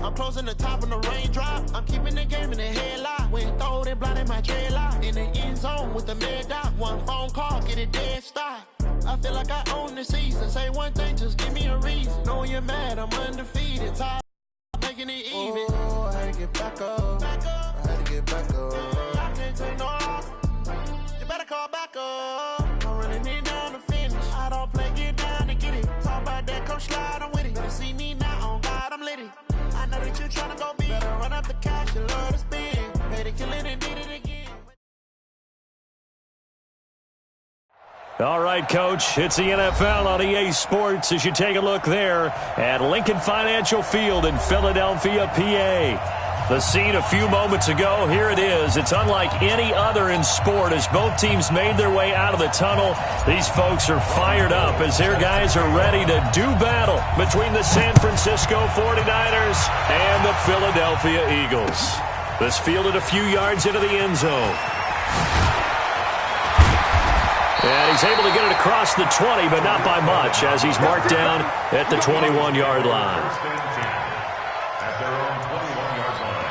I'm closing the top on the raindrop. I'm keeping the game in the headlock. When throwed and blinded my dreadlock. In the end zone with the mad dot. One phone call, get it dead stop. I feel like I own the season. Say one thing, just give me a reason. Know you're mad, I'm undefeated. Tired of making it even. Oh, I had to get back up. I had to get back up. I can't take no loss. You better call back up. I'm running it down to finish. I don't play, get down to get it. Talk about that, come slide, I'm with it. Better see me now, on God, I'm lit it. I know that you're trying to go big. Better run up the cash, you love to spend. Paid to kill it and did it again. All right, Coach, it's the NFL on EA Sports as you take a look there at Lincoln Financial Field in Philadelphia, PA. The scene a few moments ago, here it is. It's unlike any other in sport as both teams made their way out of the tunnel. These folks are fired up as their guys are ready to do battle between the San Francisco 49ers and the Philadelphia Eagles. This fielded a few yards into the end zone. And he's able to get it across the 20, but not by much, as he's marked down at the 21-yard line. At their own 21-yard line.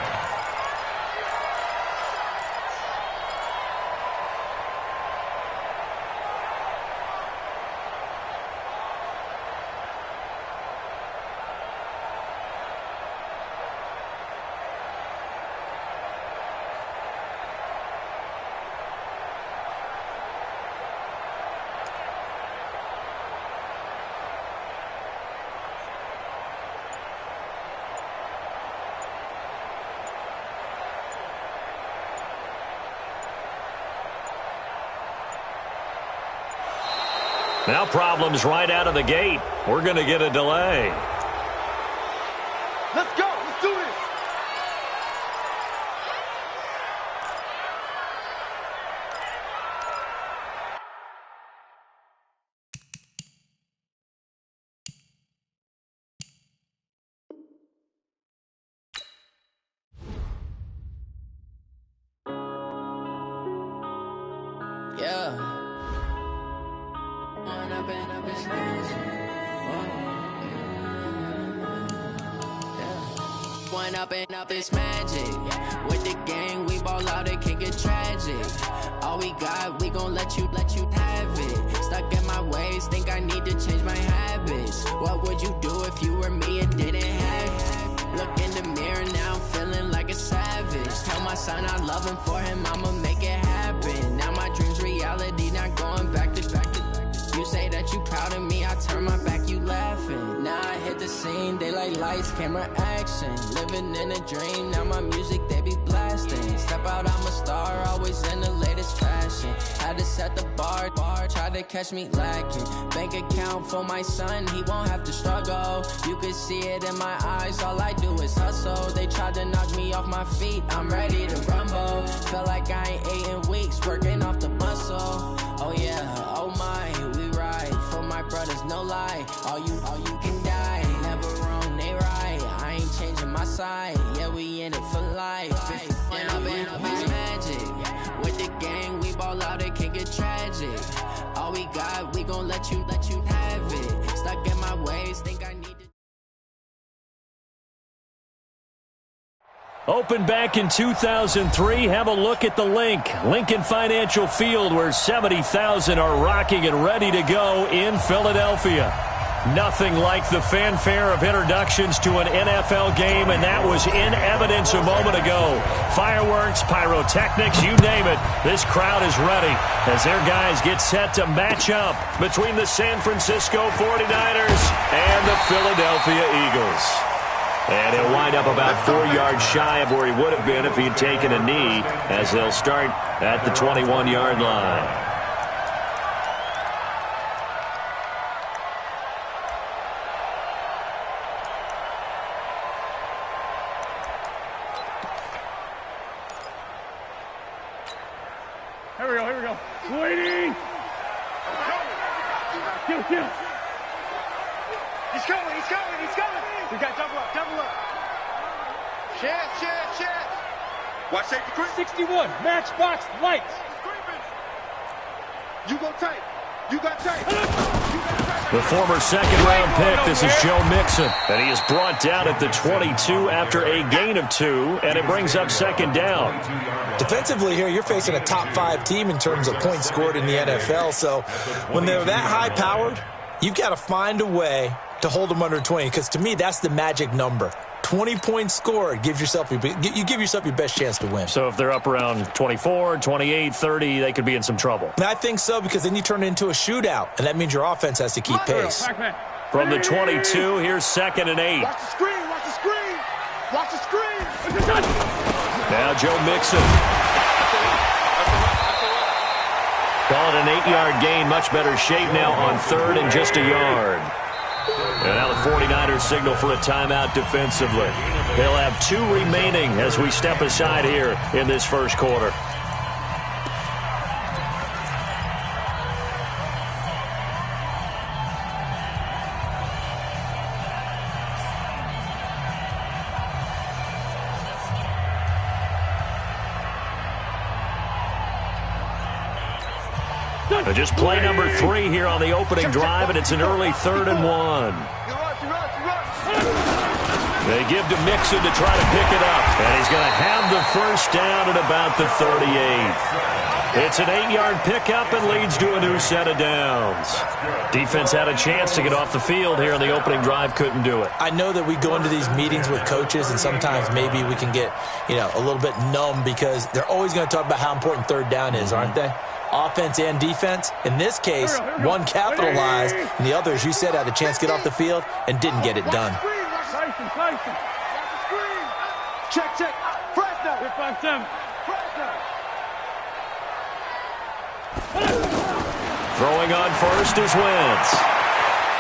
Now problems right out of the gate. We're going to get a delay. Let's go. Let's do this. Yeah. One up and up is magic. With the gang, we ball out, it can get tragic. All we got, we gon' let you have it. Stuck in my ways, think I need to change my habits. What would you do if you were me and didn't have it? Look in the mirror, now I'm feeling like a savage. Tell my son I love him, for him I'ma make it happen. Now my dream's reality, not going back to back. You say that you proud of me, I turn my back, you laughing. Now I hit the scene, they like lights, camera, action. Living in a dream, now my music, they be blasting. Step out, I'm a star, always in the latest fashion. Had to set the bar, try to catch me lacking. Bank account for my son, he won't have to struggle. You could see it in my eyes, all I do is hustle. They tried to knock me off my feet, I'm ready to rumble. Felt like I ain't ate in weeks, working off the muscle. Oh yeah, oh my, we ride for my brothers, no lie. All you can die, never wrong, they right. I ain't changing my side, yeah, we in it for life. When up and up is magic. With the gang, we ball out, it can get tragic. All we got, we gon' let you have it. Stuck in my ways, think I need to. Opened back in 2003, have a look at the Lincoln Financial Field, where 70,000 are rocking and ready to go in Philadelphia. Nothing like the fanfare of introductions to an NFL game, and that was in evidence a moment ago. Fireworks, pyrotechnics, you name it. This crowd is ready as their guys get set to match up between the San Francisco 49ers and the Philadelphia Eagles. And he'll wind up about 4 yards shy of where he would have been if he'd taken a knee, as they'll start at the 21-yard line. Here we go. Waiting. Kill. He's coming. We got double up. Chance. Watch safety creep. 61, matchbox lights. You got tight. The former second-round pick, this is Joe Mixon. And he is brought down at the 22 after a gain of 2, and it brings up second down. Defensively here, you're facing a top-5 team in terms of points scored in the NFL. So when they're that high-powered, you've got to find a way to hold them under 20, because to me, that's the magic number. 20 points scored, you give yourself your best chance to win. So if they're up around 24, 28, 30, they could be in some trouble. I think so, because then you turn it into a shootout, and that means your offense has to keep pace. From the 22, here's 2nd and 8. Watch the screen, watch the screen, watch the screen. Now Joe Mixon. Call it an 8-yard gain, much better shape now on 3rd and just a yard. And now the 49ers signal for a timeout defensively. They'll have 2 remaining as we step aside here in this first quarter. Just play number 3 here on the opening drive, and it's an early 3rd and 1. They give to Mixon to try to pick it up, and he's going to have the first down at about the 38. It's an 8-yard pickup and leads to a new set of downs. Defense had a chance to get off the field here on the opening drive, couldn't do it. I know that we go into these meetings with coaches, and sometimes maybe we can get, a little bit numb, because they're always going to talk about how important 3rd down is, aren't they? Offense and defense. In this case, one capitalized, and the other, as you said, had a chance to get off the field and didn't get it done. Check, check. Fresno. 5-7. Throwing on first is Wentz.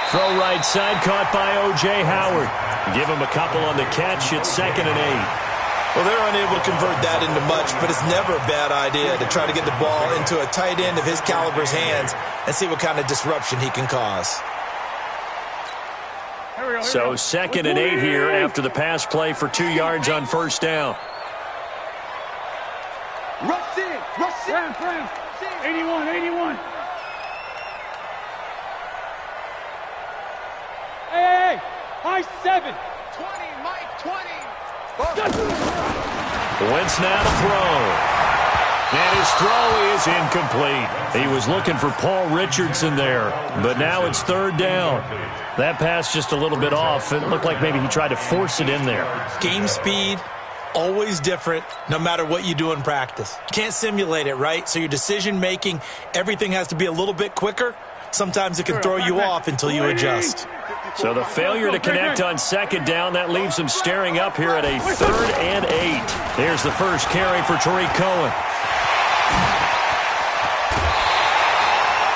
Throw right side, caught by O.J. Howard. Give him a couple on the catch. It's 2nd and 8. Well, they're unable to convert that into much, but it's never a bad idea to try to get the ball into a tight end of his caliber's hands and see what kind of disruption he can cause. So 2nd and 8 here after the pass play for 2 yards on first down. Rush in. 81. Hey, high 7. 20, Mike, 20. Wentz now to throw. And his throw is incomplete. He was looking for Paul Richardson there, but now it's 3rd down. That pass just a little bit off. It looked like maybe he tried to force it in there. Game speed, always different, no matter what you do in practice. Can't simulate it, right? So your decision-making, everything has to be a little bit quicker. Sometimes it can throw you off until you adjust. So the failure to connect on 2nd down, that leaves him staring up here at a 3rd and 8. Here's the first carry for Tariq Cohen.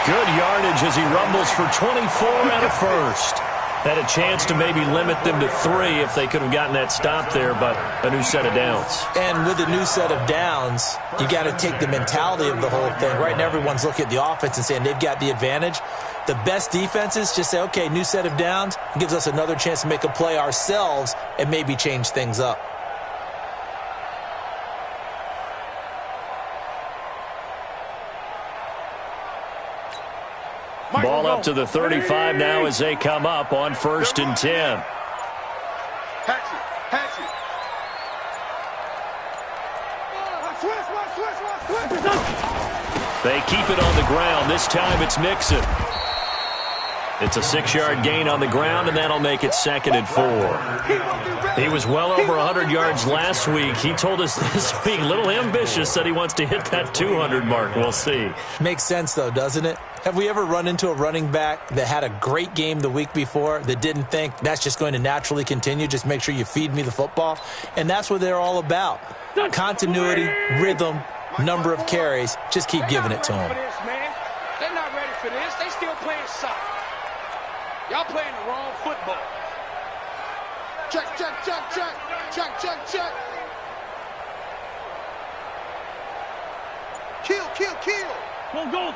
Good yardage as he rumbles for 24 and a first. Had a chance to maybe limit them to 3 if they could have gotten that stop there, but a new set of downs. And with a new set of downs, you got to take the mentality of the whole thing. Right now, everyone's looking at the offense and saying they've got the advantage. The best defenses just say, okay, new set of downs. It gives us another chance to make a play ourselves and maybe change things up. Ball up to the 35 now as they come up on 1st and 10. They keep it on the ground. This time it's Mixon. It's a 6-yard gain on the ground, and that'll make it 2nd and 4. He was well over 100 yards last week. He told us this week, a little ambitious, said he wants to hit that 200 mark. We'll see. Makes sense, though, doesn't it? Have we ever run into a running back that had a great game the week before that didn't think that's just going to naturally continue? Just make sure you feed me the football. And that's what they're all about. Continuity, rhythm, number of carries. Just keep giving it to them. They're not ready for this. They still playing soccer. Y'all playing the wrong football. Check. Kill. Go.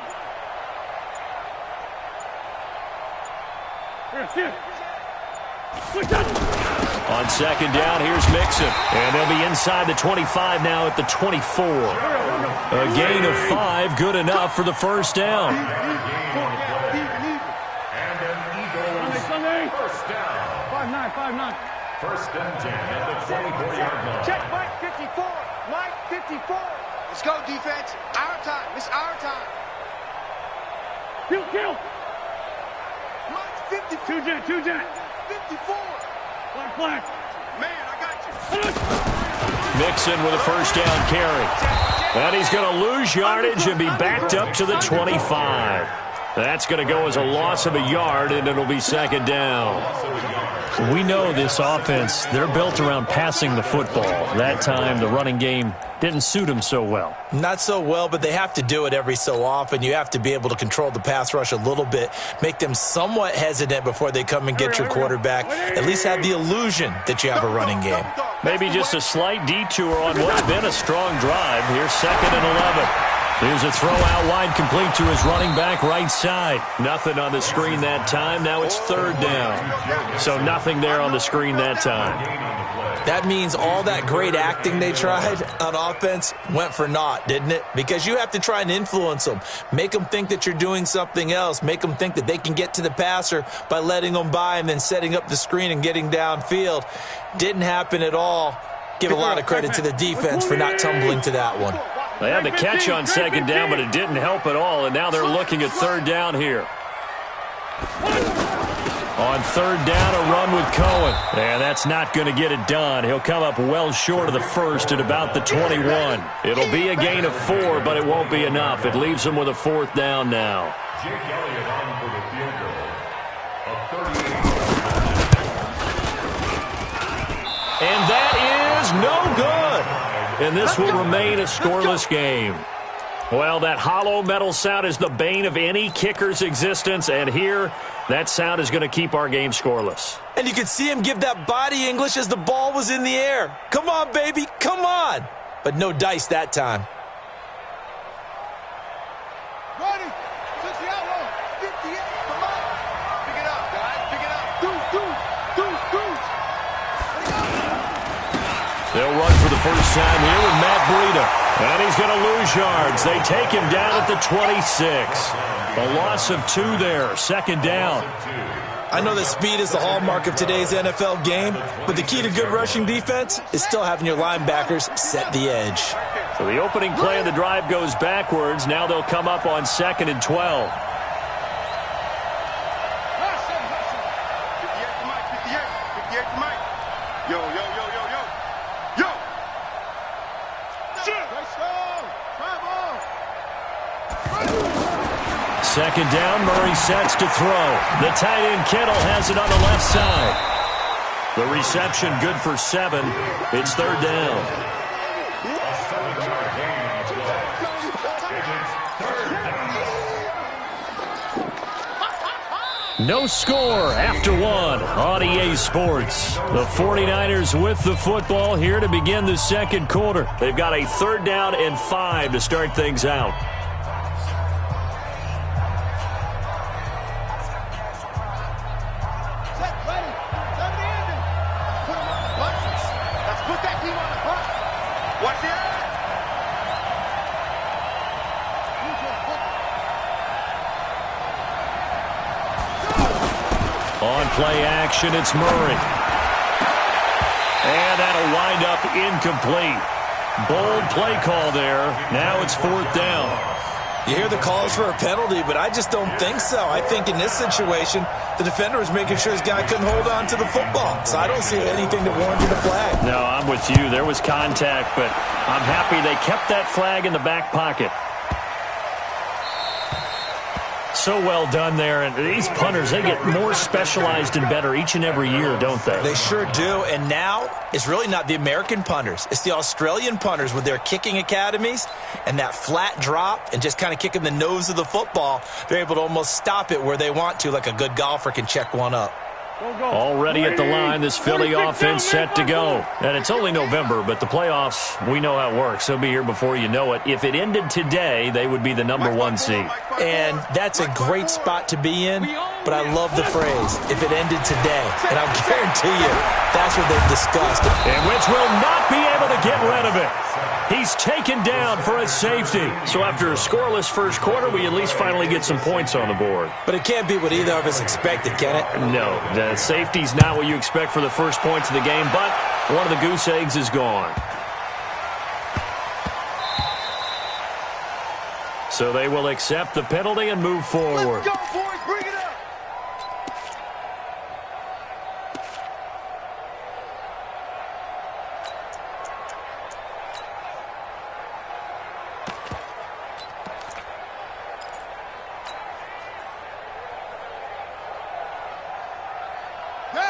On 2nd down, here's Mixon. And they'll be inside the 25 now at the 24. A gain of 5, good enough for the first down. First and 10 at the 24-yard line. Check Mike 54. Mike 54. Let's go, defense. Our time. It's our time. Kill. Mike 54. Two jet. 54. Flag. Man, I got you. Mixon with a first down carry. And he's going to lose yardage and be backed up to the 25. That's going to go as a loss of a yard, and it'll be second down. We know this offense, they're built around passing the football. That time, the running game didn't suit them so well. Not so well, but they have to do it every so often. You have to be able to control the pass rush a little bit, make them somewhat hesitant before they come and get your quarterback. At least have the illusion that you have a running game. Maybe just a slight detour on what's been a strong drive. Here's second and 11. Here's a throw out wide, complete to his running back right side. Nothing on the screen that time. Now it's third down. So nothing there on the screen that time. That means all that great acting they tried on offense went for naught, didn't it? Because you have to try and influence them. Make them think that you're doing something else. Make them think that they can get to the passer by letting them by and then setting up the screen and getting downfield. Didn't happen at all. Give a lot of credit to the defense for not tumbling to that one. They had the catch on second down, but it didn't help at all, and now they're looking at third down here. On third down, a run with Cohen. And that's not going to get it done. He'll come up well short of the first at about the 21. It'll be a gain of 4, but it won't be enough. It leaves them with a fourth down now. Jake Elliott on for the field goal. A 38. And that is no good. And this will remain a scoreless game. Well, that hollow metal sound is the bane of any kicker's existence, and here, that sound is going to keep our game scoreless. And you could see him give that body English as the ball was in the air. Come on, baby, come on. But no dice that time. Ready. 60 out low. 58. Come on. Pick it up, guys. Pick it up. Deuce. They'll run for the first time here with Matt Breida. And he's going to lose yards. They take him down at the 26. A loss of 2 there. Second down. I know that speed is the hallmark of today's NFL game, but the key to good rushing defense is still having your linebackers set the edge. So the opening play of the drive goes backwards. Now they'll come up on second and 12. 58 for Mike. Yo. Second down, Murray sets to throw. The tight end Kittle has it on the left side. The reception good for 7. It's third down. A 7-yard gain on the play. It's third down. No score after 1 on EA Sports. The 49ers with the football here to begin the second quarter. They've got a third down and 5 to start things out. On play action, it's Murray. And that'll wind up incomplete. Bold play call there. Now it's fourth down. You hear the calls for a penalty, but I just don't think so. I think in this situation, the defender was making sure his guy couldn't hold on to the football. So I don't see anything that warranted a flag. No, I'm with you. There was contact, but I'm happy they kept that flag in the back pocket. So well done there. And these punters, they get more specialized and better each and every year, don't they? They sure do. And now it's really not the American punters. It's the Australian punters with their kicking academies and that flat drop and just kind of kicking the nose of the football. They're able to almost stop it where they want to, like a good golfer can check one up. Already at the line, this Philly offense set to go. And it's only November, but the playoffs, we know how it works. They'll be here before you know it. If it ended today, they would be the number 1 seed. And that's a great spot to be in, but I love the phrase, if it ended today. And I'll guarantee you, that's what they've discussed. And Wentz will not be able to get rid of it. He's taken down down for a safety. So after a scoreless first quarter, we at least finally get some points on the board. But it can't be what either of us expected, can it? No, the safety's not what you expect for the first points of the game, but one of the goose eggs is gone. So they will accept the penalty and move forward. Let's go, boys. Bring it up.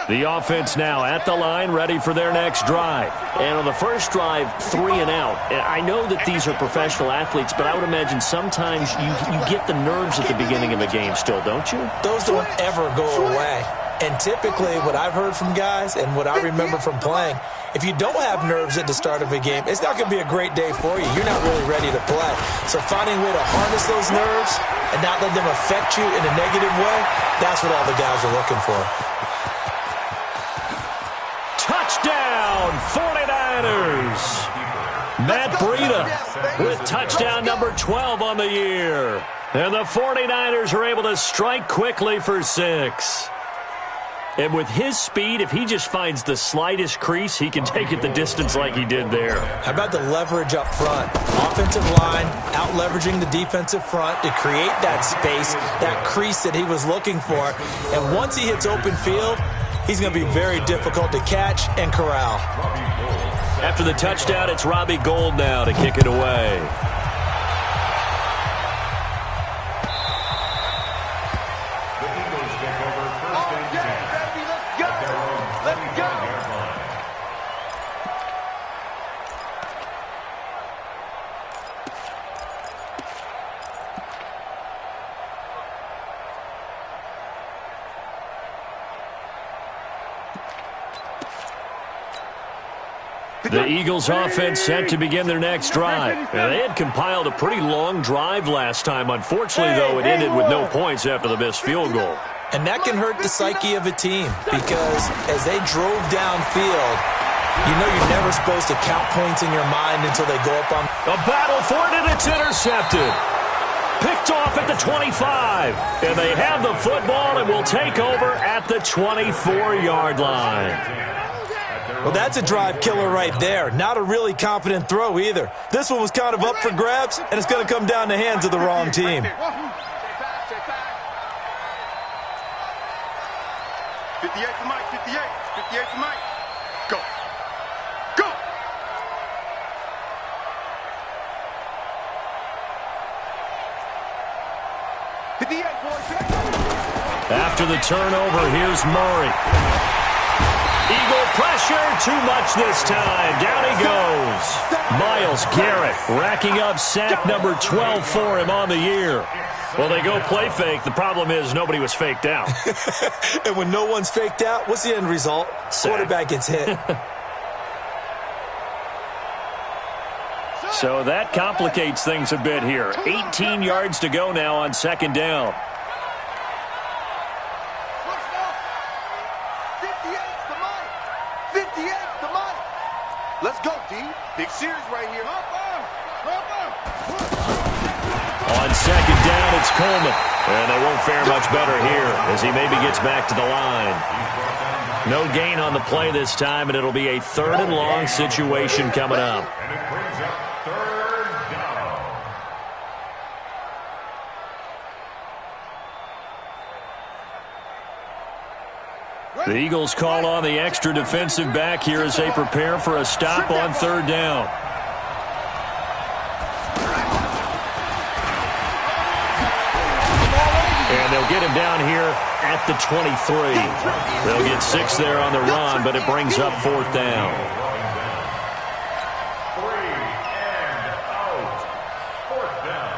The offense now at the line, ready for their next drive. And on the first drive, 3 and out. And I know that these are professional athletes, but I would imagine sometimes you get the nerves at the beginning of a game still, don't you? Those don't ever go away. And typically what I've heard from guys and what I remember from playing, if you don't have nerves at the start of a game, it's not going to be a great day for you. You're not really ready to play. So finding a way to harness those nerves and not let them affect you in a negative way, that's what all the guys are looking for. Touchdown, 49ers. Matt Breida with touchdown number 12 on the year. And the 49ers are able to strike quickly for 6. And with his speed, if he just finds the slightest crease, he can take it the distance like he did there. How about the leverage up front? Offensive line out-leveraging the defensive front to create that space, that crease that he was looking for. And once he hits open field, he's going to be very difficult to catch and corral. After the touchdown, it's Robbie Gould now to kick it away. The Eagles take over first and 10. Baby, let's go. Let's go. The Eagles offense set to begin their next drive. They had compiled a pretty long drive last time. Unfortunately, though, it ended with no points after the missed field goal. And that can hurt the psyche of a team because as they drove downfield, you know you're never supposed to count points in your mind until they go up on. A battle for it, and it's intercepted. Picked off at the 25. And they have the football and will take over at the 24-yard line. Well, that's a drive killer right there. Not a really confident throw either. This one was kind of up for grabs, and it's going to come down the hands of the wrong team. 58 for Mike, 58. 58 for Mike. Go. Go. After the turnover, here's Murray. Eagle pressure, too much this time. Down he goes. Myles Garrett racking up sack number 12 for him on the year. Well, they go play fake. The problem is nobody was faked out. And when no one's faked out, what's the end result? Sack. Quarterback gets hit. So that complicates things a bit here. 18 yards to go now on second down. Let's go, D. Big series right here. On second down, it's Coleman. And they won't fare much better here as he maybe gets back to the line. No gain on the play this time, and it'll be a 3rd and long situation coming up. And it brings up 3rd down. The Eagles call on the extra defensive back here as they prepare for a stop on 3rd down. And they'll get him down here at the 23. They'll get 6 there on the run, but it brings up 4th down. 3 and out. 4th down.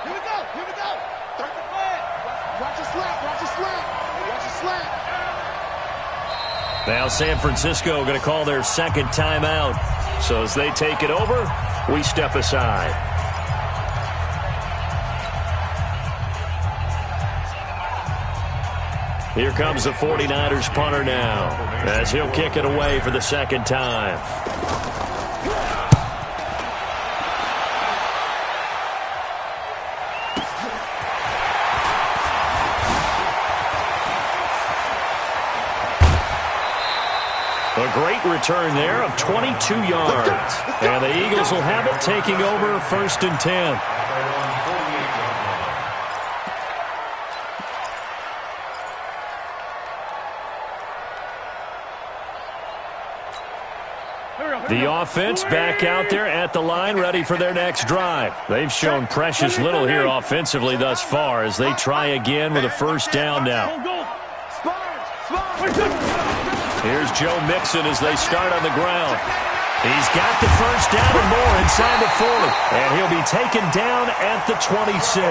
Here we go. Here we go. Start the flag. Watch your slap. Watch your slap. Watch your slap. Now San Francisco going to call their 2nd timeout. So as they take it over, we step aside. Here comes the 49ers punter now, as he'll kick it away for the second time. A great return there of 22 yards. And the Eagles will have it, taking over 1st and 10. The offense back out there at the line, ready for their next drive. They've shown precious little here offensively thus far as they try again with a first down now. Here's Joe Mixon as they start on the ground. He's got the first down and more inside the 40. And he'll be taken down at the 26.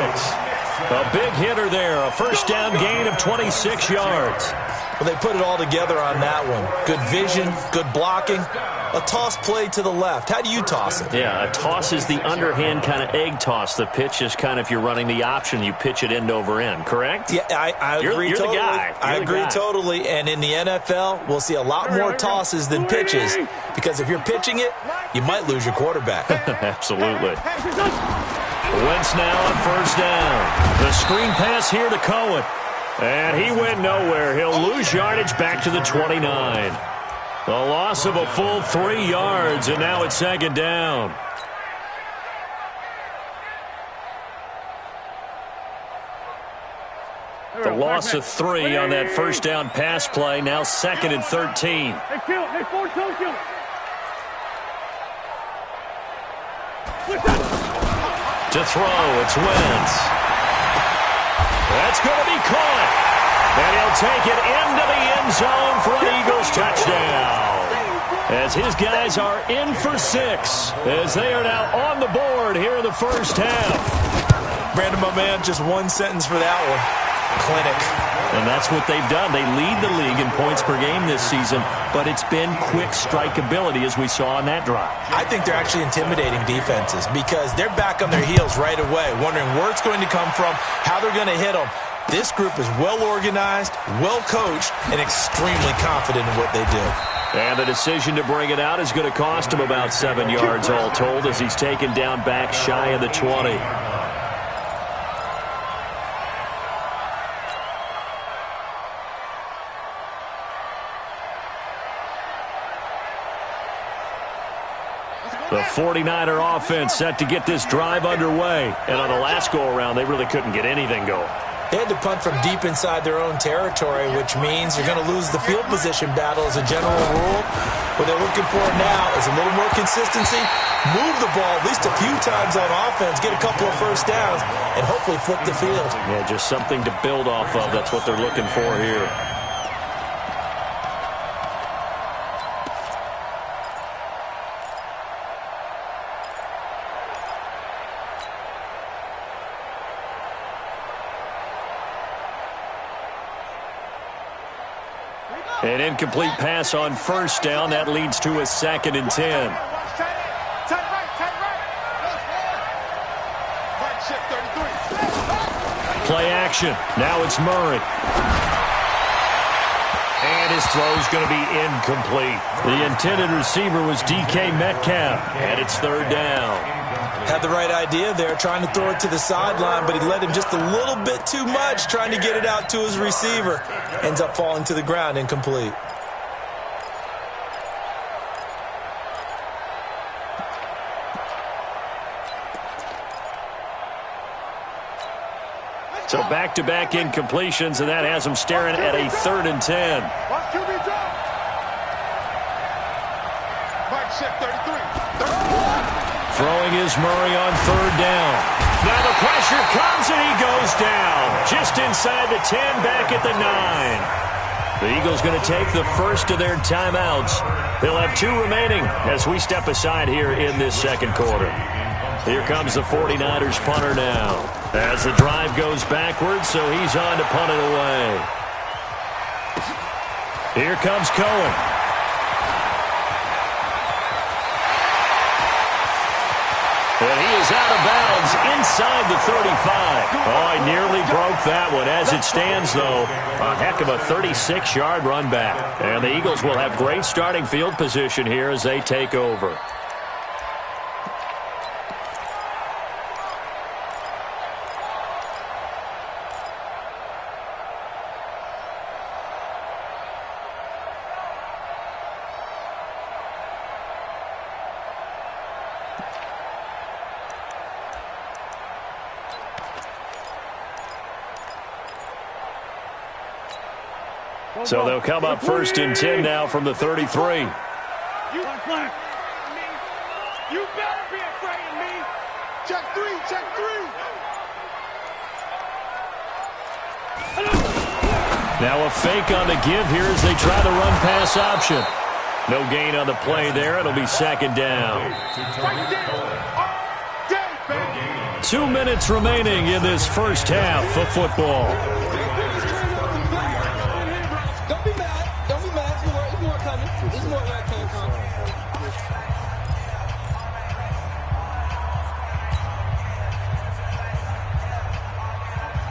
A big hitter there, a first down gain of 26 yards. Well, they put it all together on that one. Good vision, good blocking. A toss play to the left. How do you toss it? Yeah, a toss is the underhand kind of egg toss. The pitch is kind of, if you're running the option, you pitch it end over end, correct? Yeah, I agree you're totally. The guy. I agree totally. And in the NFL, we'll see a lot more tosses than pitches because if you're pitching it, you might lose your quarterback. Absolutely. Wentz now on first down. The screen pass here to Cohen. And he went nowhere. He'll lose yardage back to the 29. The loss of a full 3 yards, and now it's second down. The loss of 3 on that first down pass play, now 2nd and 13. To throw, it's Wentz. That's going to be caught. And he'll take it into the end zone for an Eagles touchdown. As his guys are in for 6, as they are now on the board here in the first half. Brandon, my man, just one sentence for that one. Clinic. And that's what they've done. They lead the league in points per game this season, but it's been quick strikeability as we saw on that drive. I think they're actually intimidating defenses because they're back on their heels right away, wondering where it's going to come from, how they're going to hit them. This group is well organized, well coached, and extremely confident in what they do. And the decision to bring it out is going to cost him about 7 yards all told as he's taken down back shy of the 20. The 49er offense set to get this drive underway. And on the last go-around, they really couldn't get anything going. They had to punt from deep inside their own territory, which means you're going to lose the field position battle as a general rule. What they're looking for now is a little more consistency, move the ball at least a few times on offense, get a couple of first downs, and hopefully flip the field. Yeah, just something to build off of. That's what they're looking for here. An incomplete pass on first down. That leads to a 2nd and 10. Play action. Now it's Murray. And his throw's going to be incomplete. The intended receiver was DK Metcalf, and it's 3rd down. Had the right idea there, trying to throw it to the sideline, but he let him just a little bit too much, trying to get it out to his receiver. Ends up falling to the ground, incomplete. So back-to-back incompletions, and that has him staring at a 3rd and 10. Throwing is Murray on 3rd down. Now the pressure comes and he goes down. Just inside the 10, back at the 9. The Eagles going to take the first of their timeouts. They'll have 2 remaining as we step aside here in this second quarter. Here comes the 49ers punter now. As the drive goes backwards, so he's on to punt it away. Here comes Cohen. And he is out of bounds inside the 35. Oh, I nearly broke that one. As it stands, though, a heck of a 36-yard run back. And the Eagles will have great starting field position here as they take over. So they'll come up 1st and 10 now from the 33. You better be afraid of me. Check three, check three. Now a fake on the give here as they try the run-pass option. No gain on the play there. It'll be 2nd down. 2 minutes remaining in this first half of football.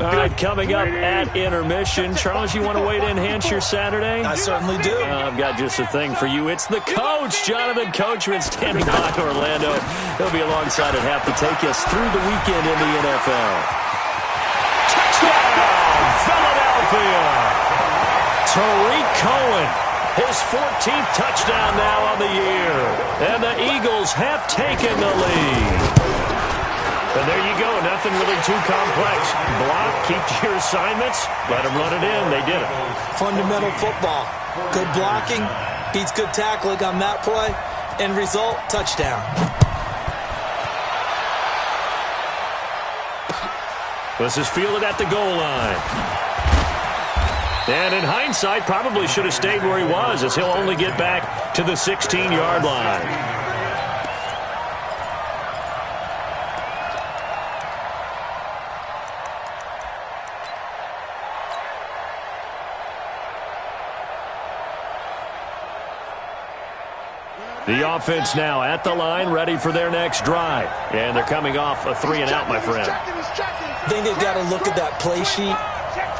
All right, coming up at intermission. Charles, you want a way to enhance your Saturday? I certainly do. I've got just a thing for you. It's the coach, Jonathan Coachman, standing by Orlando. He'll be alongside at half to take us through the weekend in the NFL. Touchdown, Philadelphia! Tariq Cohen, his 14th touchdown now on the year. And the Eagles have taken the lead. And there you go. Nothing really too complex. Block, keep to your assignments, let them run it in. They did it. Fundamental football. Good blocking beats good tackling on that play. End result, touchdown. This is fielded at the goal line. And in hindsight, probably should have stayed where he was, as he'll only get back to the 16-yard line. The offense now at the line, ready for their next drive. And they're coming off a 3-and-out, my friend. I think they've got to look at that play sheet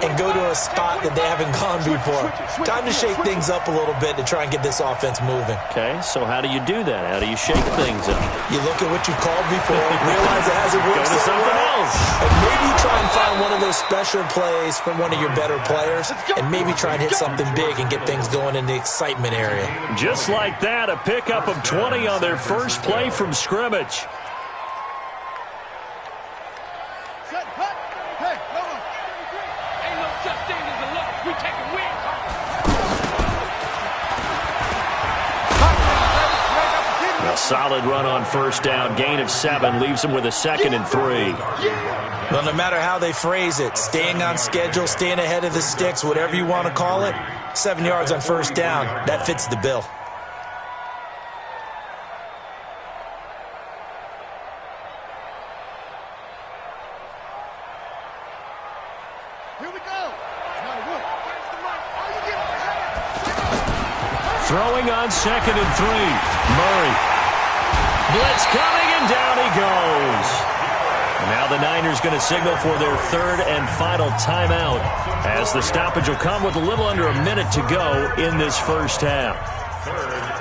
and go to a spot that they haven't gone before. Time to shake things up a little bit to try and get this offense moving. Okay, so how do you do that? How do you shake things up? You look at what you called before, realize it hasn't worked so something else. And maybe try and find one of those special plays from one of your better players, and maybe try and hit something big and get things going in the excitement area. Just like that, a pickup of 20 on their first play from scrimmage. A solid run on 1st down. Gain of 7 leaves them with a 2nd and 3. Well, no matter how they phrase it, staying on schedule, staying ahead of the sticks, whatever you want to call it, 7 yards on 1st down, that fits the bill. Here we go. Throwing on 2nd and 3. Murray. Blitz coming, and down he goes. Now the Niners going to signal for their 3rd and final timeout, as the stoppage will come with a little under a minute to go in this first half. 3rd and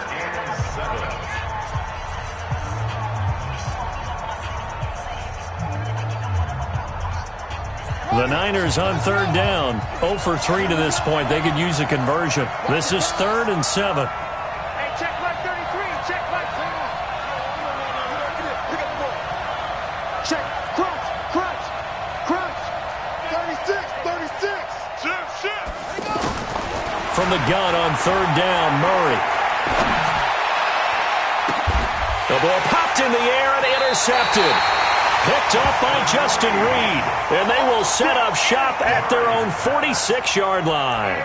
7. The Niners on 3rd down. 0 for 3 to this point. They could use a conversion. This is 3rd and 7. Hey, check right 33. Check right. Check. Crunch. Crunch. Crunch. 36. 36. Shift. From the gun on 3rd down, Murray. The ball popped in the air and intercepted. Picked up by Justin Reed. And they will set up shop at their own 46-yard line.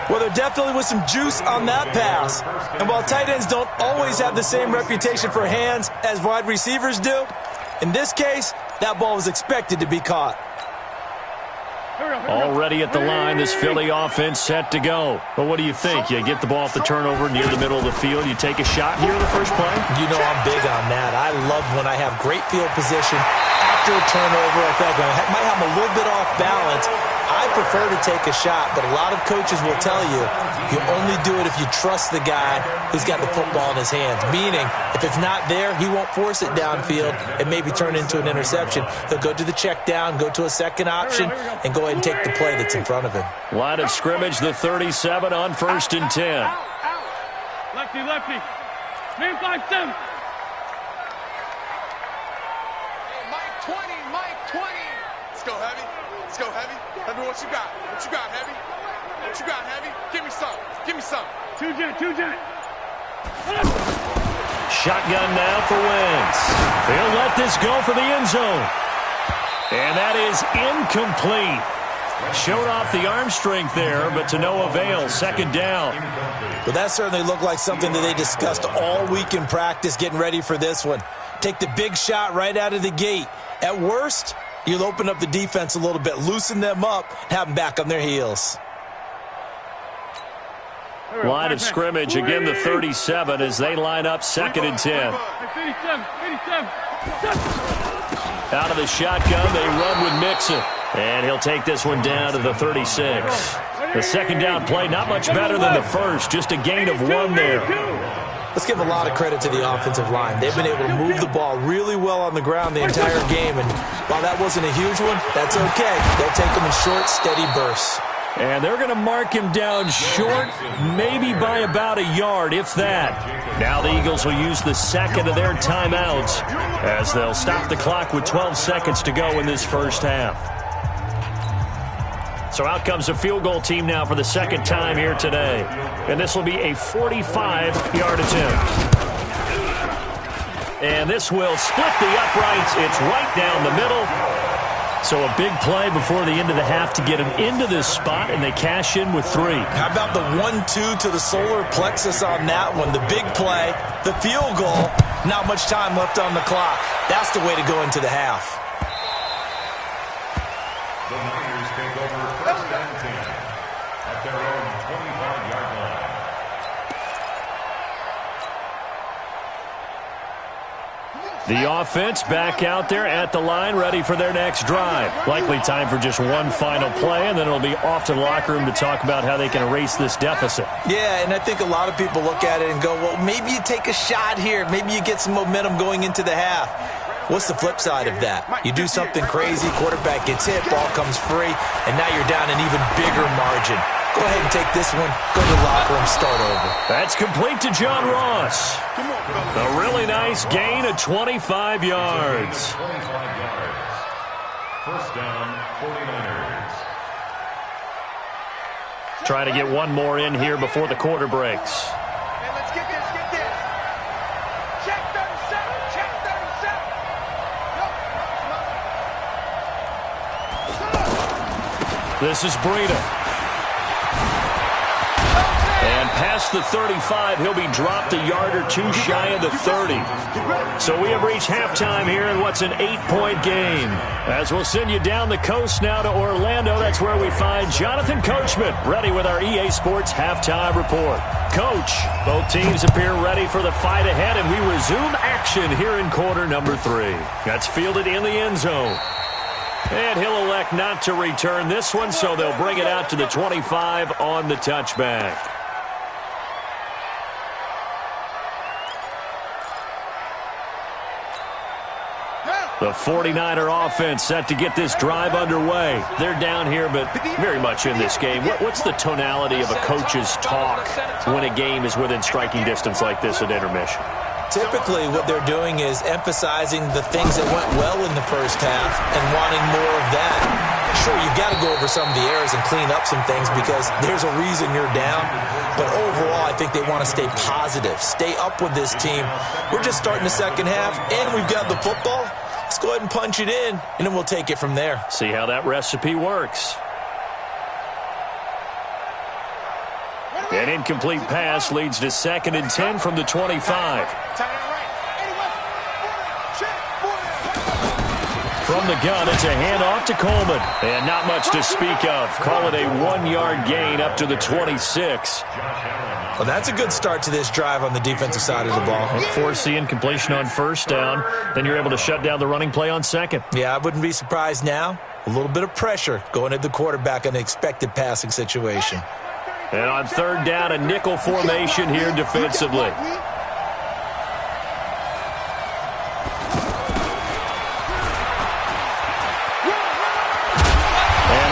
Well, there definitely was some juice on that pass. And while tight ends don't always have the same reputation for hands as wide receivers do, in this case, that ball was expected to be caught. Already at the line, this Philly offense set to go. But what do you think? You get the ball off the turnover near the middle of the field. You take a shot here in the first play? You know I'm big on that. I love when I have great field position. After a turnover, I feel like I might have a little bit off balance. I prefer to take a shot, but a lot of coaches will tell you only do it if you trust the guy who's got the football in his hands. Meaning, if it's not there, he won't force it downfield and maybe turn into an interception. He'll go to the check down, go to a second option, and go ahead and take the play that's in front of him. Line of scrimmage, the 37 on 1st and 10. Lefty, lefty. Man 5-7. Mike 20, Mike 20. Let's go, Heavy. Let's go, Heavy. Heavy, what you got? What you got, Heavy? What you got, Heavy? Give me some. Give me some. Two jet. Shotgun now for Wentz. They'll let this go for the end zone. And that is incomplete. Showed off the arm strength there, but to no avail. Second down. Well, that certainly looked like something that they discussed all week in practice getting ready for this one. Take the big shot right out of the gate. At worst, you'll open up the defense a little bit, loosen them up, have them back on their heels. Line of scrimmage, again the 37 as they line up 2nd and 10. 87. Out of the shotgun, they run with Mixon. And he'll take this one down to the 36. The second down play, not much better than the first, just a gain of 1 there. Let's give a lot of credit to the offensive line. They've been able to move the ball really well on the ground the entire game. And while that wasn't a huge one, that's okay. They'll take them in short, steady bursts. And they're going to mark him down short, maybe by about a yard, if that. Now the Eagles will use the second of their timeouts as they'll stop the clock with 12 seconds to go in this first half. So out comes a field goal team now for the second time here today. And this will be a 45-yard attempt. And this will split the uprights. It's right down the middle. So a big play before the end of the half to get him into this spot, and they cash in with 3. How about the 1-2 to the solar plexus on that one? The big play, the field goal, not much time left on the clock. That's the way to go into the half. The Niners take over 1st and 10 at their own 25-yard line. The offense back out there at the line, ready for their next drive. Likely time for just one final play, and then it'll be off to the locker room to talk about how they can erase this deficit. Yeah, and I think a lot of people look at it and go, well, maybe you take a shot here. Maybe you get some momentum going into the half. What's the flip side of that? You do something crazy, quarterback gets hit, ball comes free, and now you're down an even bigger margin. Go ahead and take this one, go to the locker room, start over. That's complete to John Ross. A really nice gain of 25 yards. 25 yards. First down, 49ers. Trying to get one more in here before the quarter breaks. Hey, let's get this. Check 37. This is Breida. And past the 35, he'll be dropped a yard or 2 shy of the 30. So we have reached halftime here in what's an 8-point game. As we'll send you down the coast now to Orlando, that's where we find Jonathan Coachman, ready with our EA Sports halftime report. Coach, both teams appear ready for the fight ahead, and we resume action here in quarter number 3. That's fielded in the end zone. And he'll elect not to return this one, so they'll bring it out to the 25 on the touchback. The 49er offense set to get this drive underway. They're down here, but very much in this game. What's the tonality of a coach's talk when a game is within striking distance like this at intermission? Typically, what they're doing is emphasizing the things that went well in the first half and wanting more of that. Sure, you've got to go over some of the errors and clean up some things because there's a reason you're down. But overall, I think they want to stay positive, stay up with this team. We're just starting the second half, and we've got the football. Let's go ahead and punch it in, and then we'll take it from there. See how that recipe works. An incomplete pass leads to 2nd and 10 from the 25. From the gun, it's a handoff to Coleman. And not much to speak of. Call it a 1-yard gain up to the 26. Well, that's a good start to this drive on the defensive side of the ball. Force the incompletion on first down. Then you're able to shut down the running play on second. Yeah, I wouldn't be surprised now. A little bit of pressure going at the quarterback in an expected passing situation. And on third down, a nickel formation here defensively.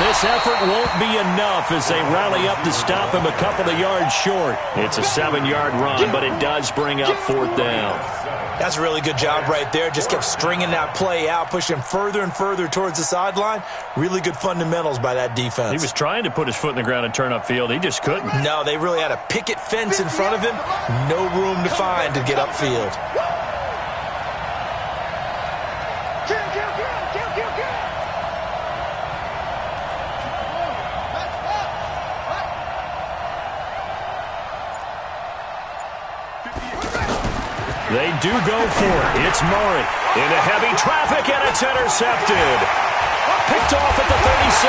This effort won't be enough as they rally up to stop him a couple of yards short. It's a 7-yard run, but it does bring up fourth down. That's a really good job right there. Just kept stringing that play out, pushing him further and further towards the sideline. Really good fundamentals by that defense. He was trying to put his foot in the ground and turn upfield. He just couldn't. No, they really had a picket fence in front of him. No room to find to get upfield. They do go for it. It's Murray into heavy traffic, and it's intercepted. Picked off at the 36.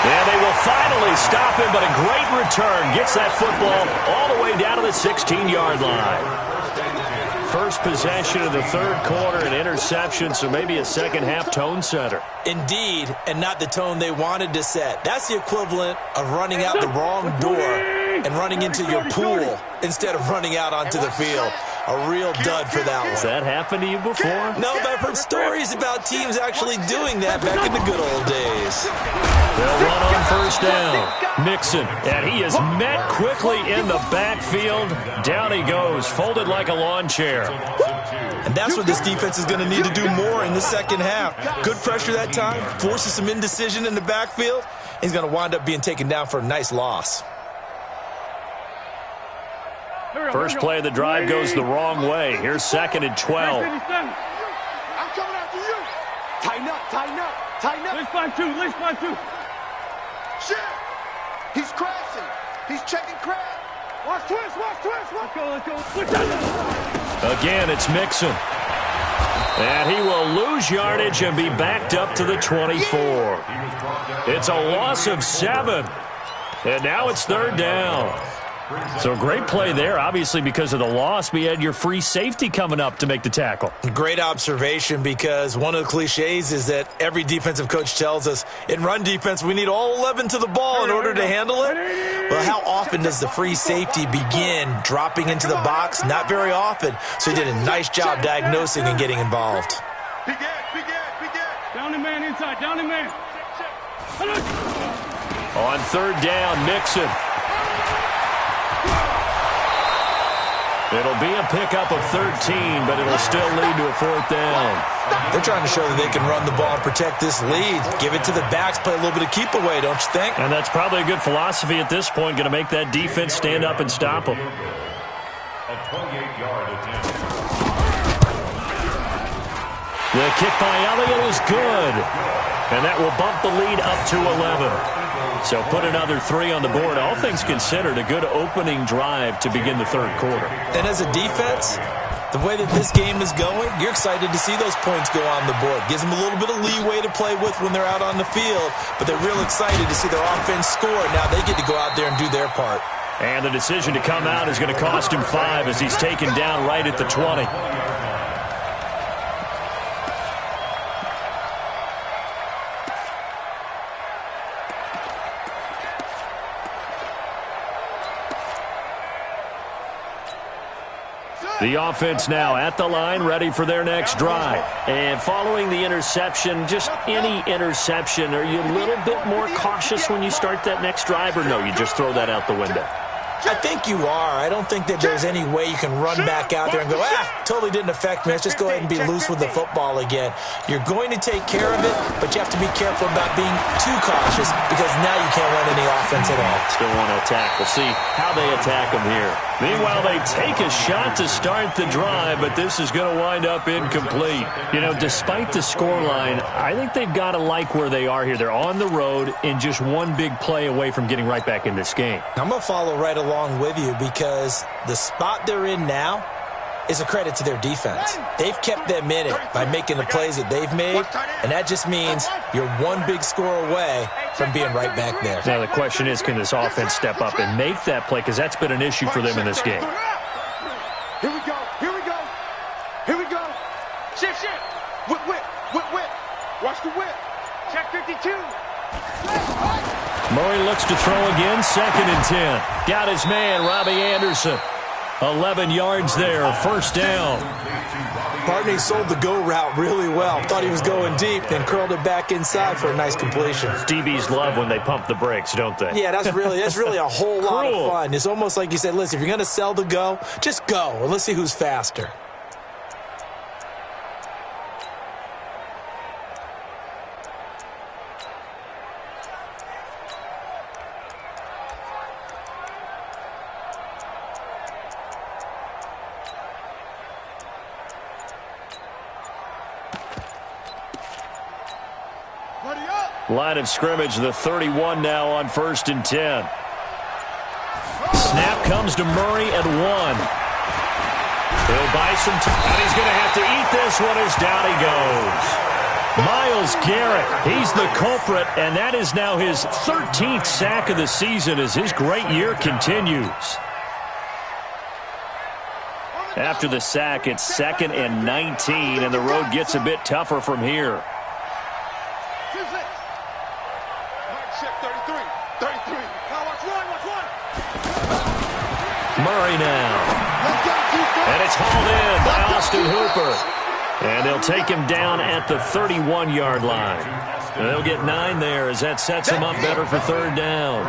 And they will finally stop him, but a great return. Gets that football all the way down to the 16-yard line. First possession of the third quarter, an interception, so maybe a second-half tone setter. Indeed, and not the tone they wanted to set. That's the equivalent of running out the wrong door and running into your pool instead of running out onto the field. A real dud for that one. Has that happened to you before? No, but I've heard stories about teams actually doing that back in the good old days. They'll run on first down. Mixon, and he is met quickly in the backfield. Down he goes, folded like a lawn chair. And that's what this defense is going to need to do more in the second half. Good pressure that time, forces some indecision in the backfield. He's going to wind up being taken down for a nice loss. First play of the drive goes the wrong way. Here's second and 12. I'm coming after you. Tighten up, tighten up, tighten up. Let's find two. Shit. He's crashing. He's checking crash. Watch twist. Let's go. Again, it's Mixon. And he will lose yardage and be backed up to the 24. It's a loss of 7. And now it's third down. So great play there, obviously because of the loss. We had your free safety coming up to make the tackle. Great observation, because one of the cliches is that every defensive coach tells us in run defense we need all 11 to the ball in order to handle it. Well, how often does the free safety begin dropping into the box? Not very often. So he did a nice job diagnosing and getting involved. Down the man inside, down the man. On third down, Mixon. It'll be a pickup of 13, but it'll still lead to a fourth down. They're trying to show that they can run the ball and protect this lead. Give it to the backs, play a little bit of keep away, don't you think? And that's probably a good philosophy at this point, going to make that defense stand up and stop them. A 28-yard attempt. The kick by Elliott is good. And that will bump the lead up to 11. So put another 3 on the board. All things considered, a good opening drive to begin the third quarter. And as a defense, the way that this game is going, you're excited to see those points go on the board. Gives them a little bit of leeway to play with when they're out on the field, but they're real excited to see their offense score. Now they get to go out there and do their part. And the decision to come out is going to cost him 5 as he's taken down right at the 20. The offense now at the line, ready for their next drive. And following the interception, just any interception, are you a little bit more cautious when you start that next drive, or no, you just throw that out the window? I think you are. I don't think that there's any way you can run back out there and go, totally didn't affect me. Let's just go ahead and be loose with the football again. You're going to take care of it, but you have to be careful about being too cautious, because now you can't run any offense at all. Still want to attack. We'll see how they attack them here. Meanwhile, they take a shot to start the drive, but this is going to wind up incomplete. You know, despite the scoreline, I think they've got to like where they are here. They're on the road and just one big play away from getting right back in this game. I'm going to follow right along with you, because the spot they're in now is a credit to their defense. They've kept them in it by making the plays that they've made, and that just means you're one big score away from being right back there. Now the question is, can this offense step up and make that play? Because that's been an issue for them in this game. Here we go. Here we go. Here we go. Shift. Whip. Watch the whip. Check 52. Murray looks to throw again, 2nd and 10. Got his man, Robbie Anderson. 11 yards there, first down. Barney sold the go route really well. Thought he was going deep, then curled it back inside for a nice completion. DBs love when they pump the brakes, don't they? Yeah, that's really a whole lot of fun. It's almost like you said, listen, if you're going to sell the go, just go, and let's see who's faster. Line of scrimmage, the 31 now on 1st and 10. Snap comes to Murray at 1. He'll buy some time, and he's going to have to eat this one as down he goes. Myles Garrett, he's the culprit, and that is now his 13th sack of the season as his great year continues. After the sack, it's 2nd and 19, and the road gets a bit tougher from here. Murray now. And it's hauled in by Austin Hooper. And they'll take him down at the 31-yard line. They'll get 9 there as that sets him up better for 3rd down.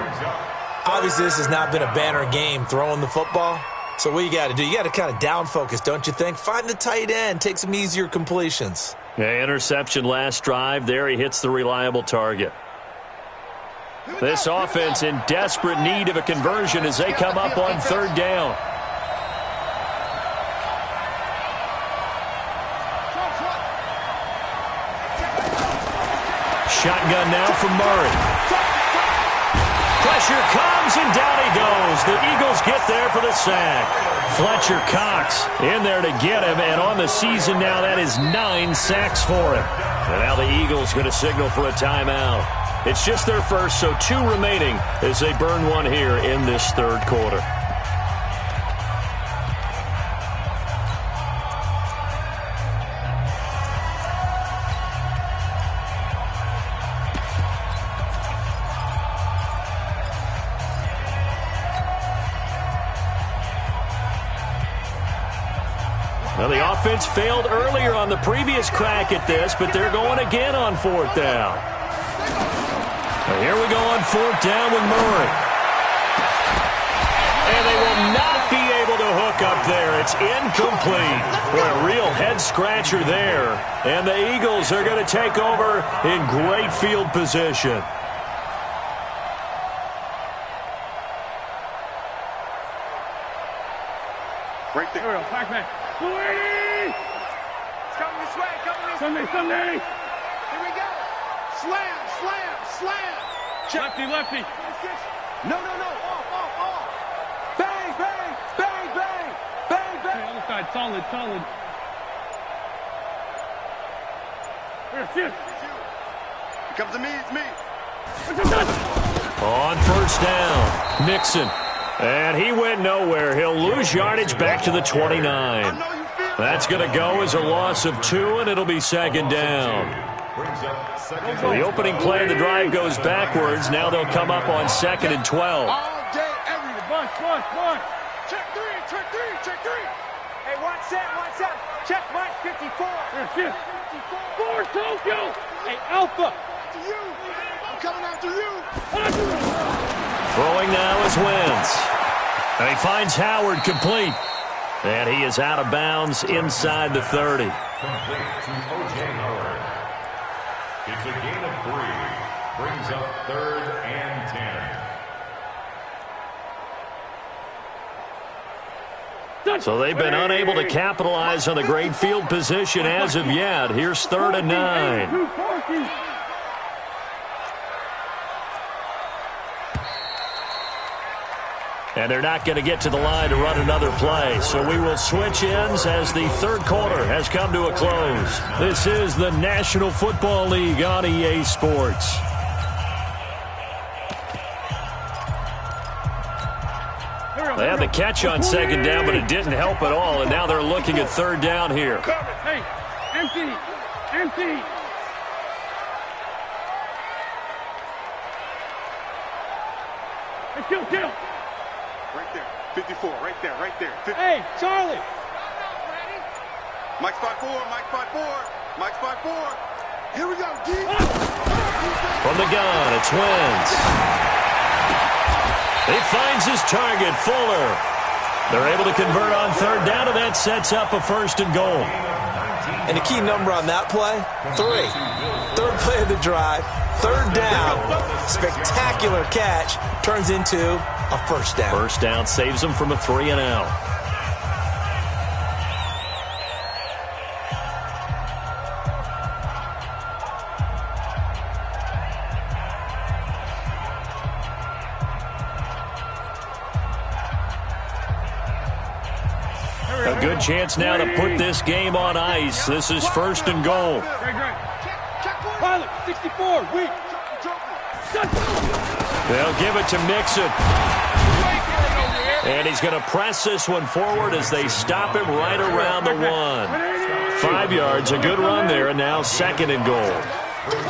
Obviously, this has not been a banner game throwing the football. So what you got to do, you got to kind of down focus, don't you think? Find the tight end, take some easier completions. Yeah, interception last drive. There he hits the reliable target. This offense in desperate need of a conversion as they come up on 3rd down. Shotgun now from Murray. Pressure comes, and down he goes. The Eagles get there for the sack. Fletcher Cox in there to get him, and on the season now, that is 9 sacks for him. And now the Eagles going to signal for a timeout. It's just their first, so 2 remaining as they burn one here in this 3rd quarter. Well, the offense failed earlier on the previous crack at this, but they're going again on 4th down. Here we go on 4th down with Murray. And they will not be able to hook up there. It's incomplete. Boy, a real head-scratcher there. And the Eagles are going to take over in great field position. Right there. Back. It's coming this way. Sunday. Here we go. Slam. Check. Lefty. No. Off. Bang. Okay, other side, solid. Here, shift. It comes to me, it's me. On 1st down, Mixon. And he went nowhere. He'll lose yardage back to the 29. That's going to go as a loss of 2, and it'll be 2nd down. So the opening play of the drive goes backwards. Now they'll come up on 2nd and 12. All day, every day. Bunch. Check three. Hey, one set. Check Mike 54. Here, shift. 4, Tokyo. Hey, Alpha. To you. I'm coming after you. Throwing now is Wentz. And he finds Howard complete. And he is out of bounds inside the 30. Complete to O.J. Howard. It's a gain of 3. Brings up 3rd and 10. So they've been unable to capitalize on the great field position as of yet. Here's 3rd and 9. And they're not going to get to the line to run another play. So we will switch ends as the third quarter has come to a close. This is the National Football League on EA Sports. They had the catch on second down, but it didn't help at all. And now they're looking at third down here. Hey, empty. Hey, kill. Right there. 54, right there. 50. Hey, Charlie. Mike's 5-4. Here we go, D. From the gun, it's Wentz. He finds his target, Fuller. They're able to convert on third down, and that sets up a first and goal. And the key number on that play, 3. Third play of the drive, third down, spectacular catch, turns into a first down. First down saves them from a 3-and-out. A good chance now to put this game on ice. This is first and goal. Great. Pilot, 64, weak. They'll give it to Mixon. And he's going to press this one forward as they stop him right around the 1. 5 yards, a good run there, and now second and goal.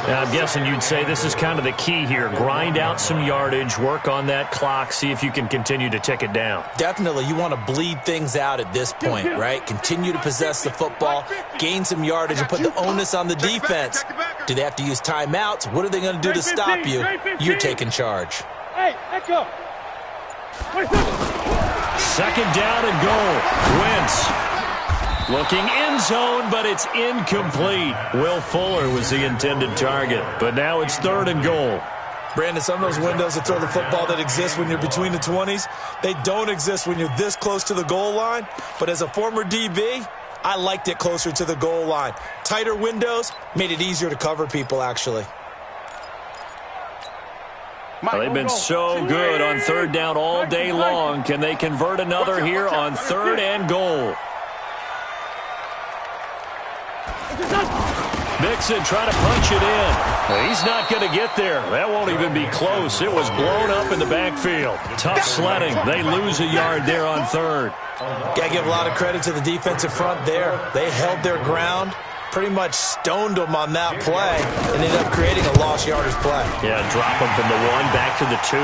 Now, I'm guessing you'd say this is kind of the key here. Grind out some yardage, work on that clock, see if you can continue to tick it down. Definitely. You want to bleed things out at this point, right? Continue to possess the football, gain some yardage, and put the onus on the defense. Do they have to use timeouts? What are they going to do to stop you? You're taking charge. Hey, echo. Second down and goal. Wentz looking end zone, but it's incomplete. Will Fuller was the intended target, but now it's third and goal. Brandon, some of those windows to throw the football that exist when you're between the 20s, they don't exist when you're this close to the goal line. But as a former DB, I liked it closer to the goal line. Tighter windows made it easier to cover people, actually. Well, they've been so good on third down all day long. Can they convert another here on third and goal? Mixon trying to punch it in. Well, he's not going to get there. That won't even be close. It was blown up in the backfield. Tough sledding. They lose a yard there on third. Got to give a lot of credit to the defensive front there. They held their ground, pretty much stoned them on that play, and ended up creating a lost yardage play. Yeah, drop them from the 1 back to the 2.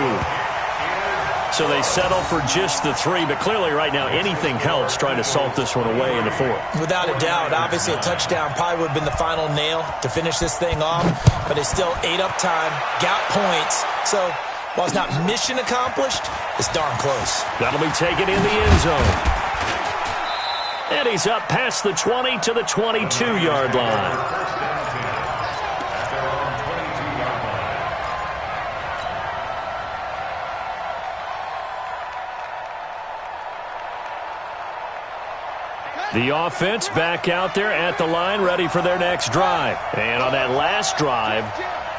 So they settle for just the 3, but clearly right now anything helps trying to salt this one away in the 4th. Without a doubt, obviously a touchdown probably would have been the final nail to finish this thing off, but it's still ate up time, got points. So while it's not mission accomplished, it's darn close. That'll be taken in the end zone. And he's up past the 20 to the 22-yard line. The offense back out there at the line, ready for their next drive. And on that last drive,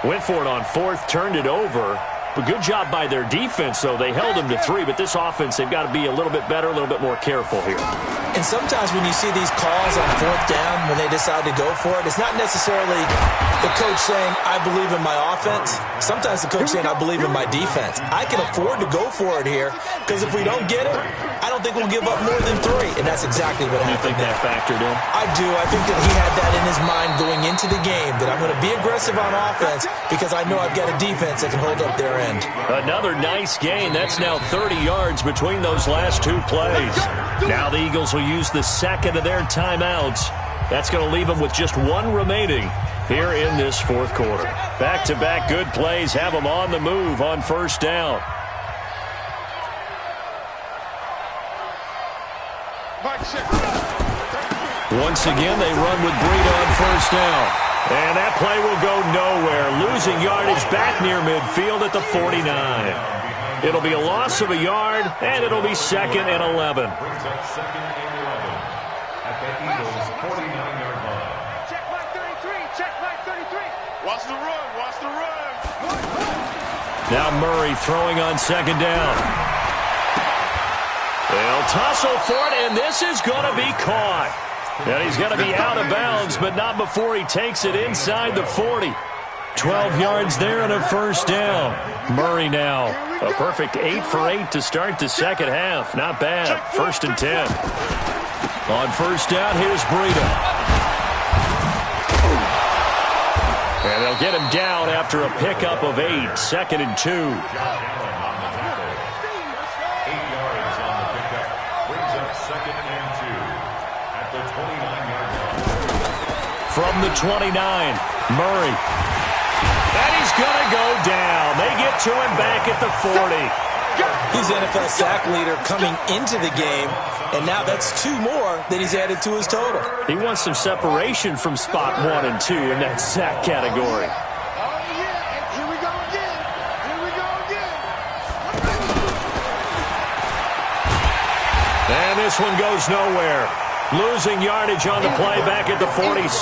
went for it on 4th, turned it over. But good job by their defense, though. They held them to 3, but this offense, they've got to be a little bit better, a little bit more careful here. And sometimes when you see these calls on 4th down, when they decide to go for it, it's not necessarily the coach saying, I believe in my offense. Sometimes the coach saying, I believe in my defense. I can afford to go for it here, because if we don't get it, I don't think we'll give up more than 3. And that's exactly what happened. You think that factored in? I do. I think that he had that in his mind going into the game, that I'm going to be aggressive on offense because I know I've got a defense that can hold up their end. Another nice gain. That's now 30 yards between those last 2 plays. Now the Eagles will use the second of their timeouts. That's going to leave them with just 1 remaining here in this 4th quarter. Back-to-back good plays have them on the move on first down. Once again, they run with Breida on first down. And that play will go nowhere. Losing yardage back near midfield at the 49. It'll be a loss of a yard, and it'll be 2nd and 11. Brings up 2nd and 11 at the Eagles' 49-yard line. Check my 33. Check my 33. Watch the run. Watch the run. Now Murray throwing on 2nd down. They'll tussle for it, and this is going to be caught. And he's going to be out of bounds, but not before he takes it inside the 40. 12 yards there and a first down. Murray now, a perfect 8 for 8 to start the second half. Not bad. 1st and 10. On first down, here's Breida. And they'll get him down after a pickup of 8. 2nd and 2. 8 yards on the pickup. Brings up 2nd and 2 at the 29-yard line. From the 29, Murray. And he's going to go down. They get to him back at the 40. He's the NFL sack leader coming into the game, and now that's 2 more that he's added to his total. He wants some separation from spot 1 and 2 in that sack category. Here we go again. Here we go again. And this one goes nowhere. Losing yardage on the play back at the 46.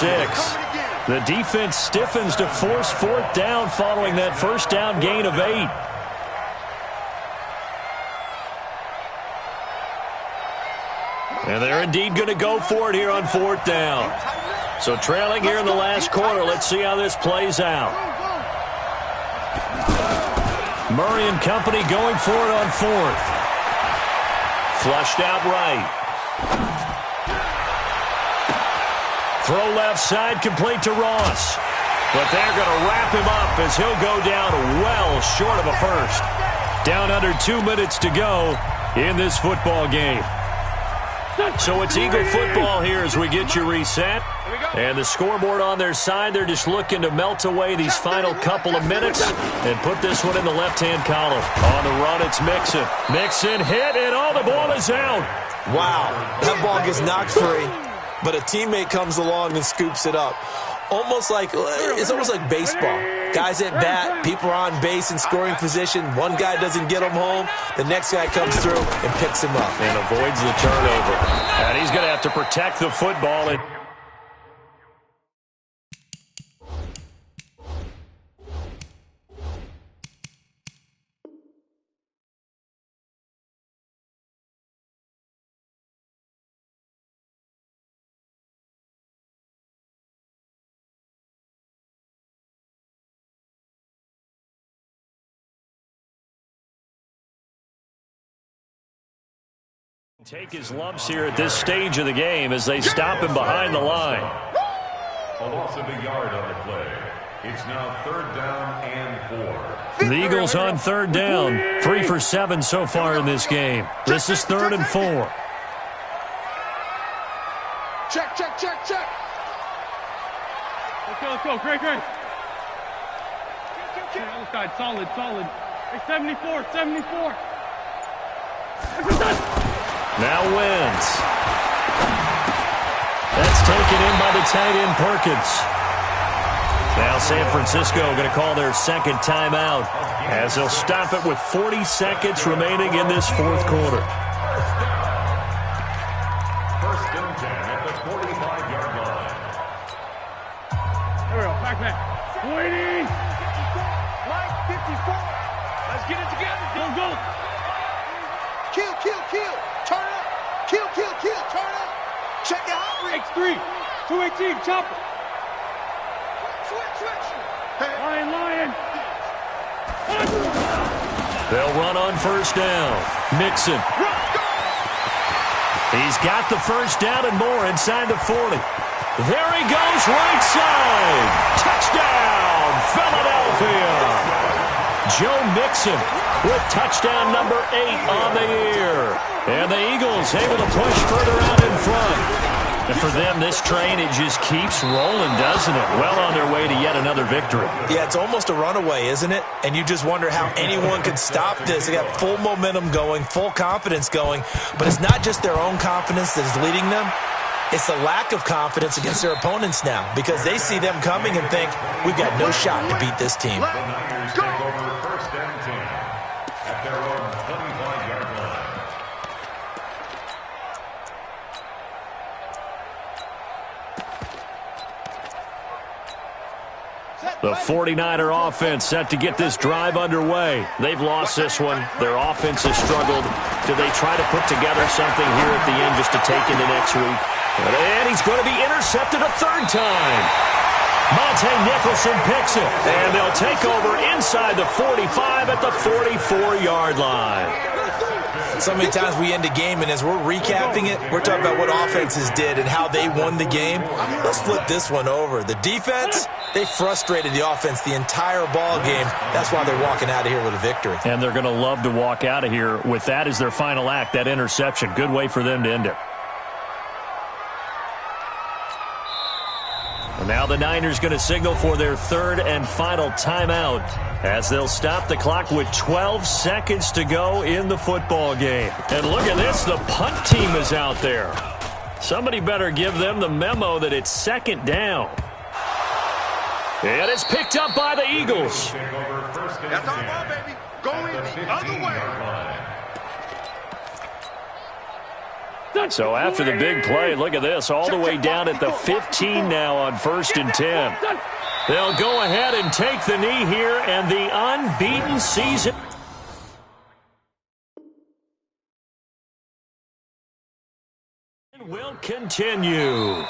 The defense stiffens to force 4th down following that first down gain of 8. And they're indeed going to go for it here on 4th down. So trailing here in the last quarter, let's see how this plays out. Murray and company going for it on 4th. Flushed out right. Throw left side, complete to Ross. But they're going to wrap him up as he'll go down well short of a first. Down under 2 minutes to go in this football game. So it's Eagle football here as we get you reset. And the scoreboard on their side, they're just looking to melt away these final couple of minutes and put this one in the left-hand column. On the run, it's Mixon. Mixon hit, and the ball is out. Wow, that ball gets knocked free, but a teammate comes along and scoops it up. It's almost like baseball. Guys at bat, people are on base in scoring position. One guy doesn't get him home. The next guy comes through and picks him up. And avoids the turnover. And he's going to have to protect the football. Take his lumps here at this stage of the game as they stop him behind the line. A loss of a yard on the play. It's now 3rd down and 4. The Eagles on 3rd down. 3 for 7 so far in this game. This is 3rd and 4. Check. Let's go. Great. Other side, solid. Hey, 74. Now wins. That's taken in by the tight end Perkins. Now San Francisco going to call their second timeout as they'll stop it with 40 seconds remaining in this 4th quarter. 1st and 10 at the 45-yard line. There we go. Back. Waiting. Mike 54. Let's get it together. Go. Kill. Turn up. Kill. Turn up. Check it out. X3. 218. Chopper. Switch. Lion. They'll run on 1st down. Mixon. He's got the first down and more inside the 40. There he goes, right side. Touchdown, Philadelphia. Joe Mixon with touchdown number 8 on the year. And the Eagles able to push further out in front. And for them, this train, it just keeps rolling, doesn't it? Well on their way to yet another victory. Yeah, it's almost a runaway, isn't it? And you just wonder how anyone could stop this. They got full momentum going, full confidence going. But it's not just their own confidence that is leading them. It's the lack of confidence against their opponents now because they see them coming and think, we've got no shot to beat this team. The Niners take over 1st and 10 at their own 25-yard line. The 49er offense set to get this drive underway. They've lost this one. Their offense has struggled. Do they try to put together something here at the end just to take into next week? And he's going to be intercepted a third time. Monte Nicholson picks it. And they'll take over inside the 45 at the 44-yard line. So many times we end a game, and as we're recapping it, we're talking about what offenses did and how they won the game. Let's flip this one over. The defense, they frustrated the offense the entire ball game. That's why they're walking out of here with a victory. And they're going to love to walk out of here with that as their final act, that interception. Good way for them to end it. And now the Niners going to signal for their third and final timeout as they'll stop the clock with 12 seconds to go in the football game. And look at this, the punt team is out there. Somebody better give them the memo that it's second down. And it's picked up by the Eagles. That's our ball, baby. Go in the other way. So after the big play, look at this, all the way down at the 15 now on 1st and 10. They'll go ahead and take the knee here, and the unbeaten season will continue.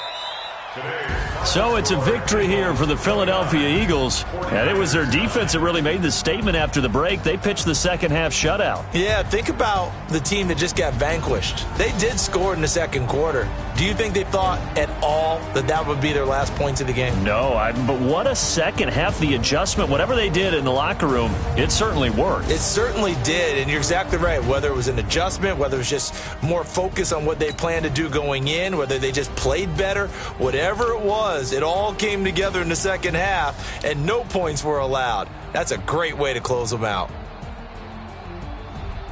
So it's a victory here for the Philadelphia Eagles, and it was their defense that really made the statement after the break. They pitched the second half shutout. Yeah, think about the team that just got vanquished. They did score in the second quarter. Do you think they thought at all that that would be their last points of the game? No, but what a second half. The adjustment, whatever they did in the locker room, it certainly worked. It certainly did, and you're exactly right. Whether it was an adjustment, whether it was just more focus on what they planned to do going in, whether they just played better, whatever it was, it all came together in the second half, and no points were allowed. That's a great way to close them out.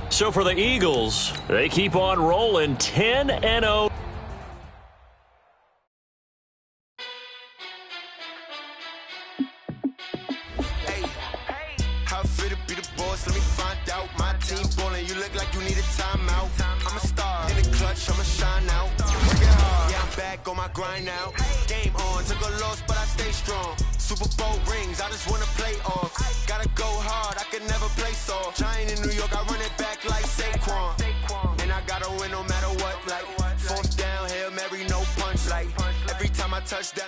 So for the Eagles, they keep on rolling 10-0. Grind now, game on, took a loss, but I stay strong. Super Bowl rings, I just wanna play off. Gotta go hard, I can never play soft. Giant in New York, I run it back like Saquon. And I gotta win no matter what, like fourth down, Hail Mary, no punch. Like every time I touch down.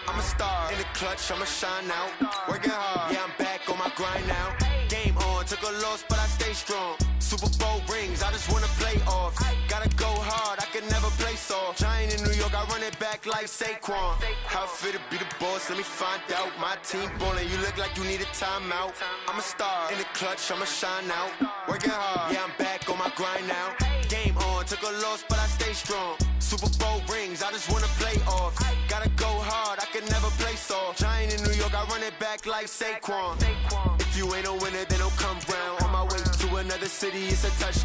I'm a star in the clutch, I'ma shine out. Working hard, yeah, I'm back on my grind now. Game on, took a loss, but I stay strong. Super Bowl rings, I just wanna play off. Gotta go hard, I can never play soft. Giant in New York, I run it back like Saquon. How it fit to be the boss, let me find out. My team ballin', you look like you need a timeout. I'm a star in the clutch, I'ma shine out. Working hard, yeah, I'm back on my grind now. Game on, took a loss, but I stay strong. Super Bowl rings, I just wanna play off. Gotta go hard, I can never play soft. Giant in New York, I run it back like Saquon. If you ain't a winner, then don't come round. On my way to another city, it's a touch.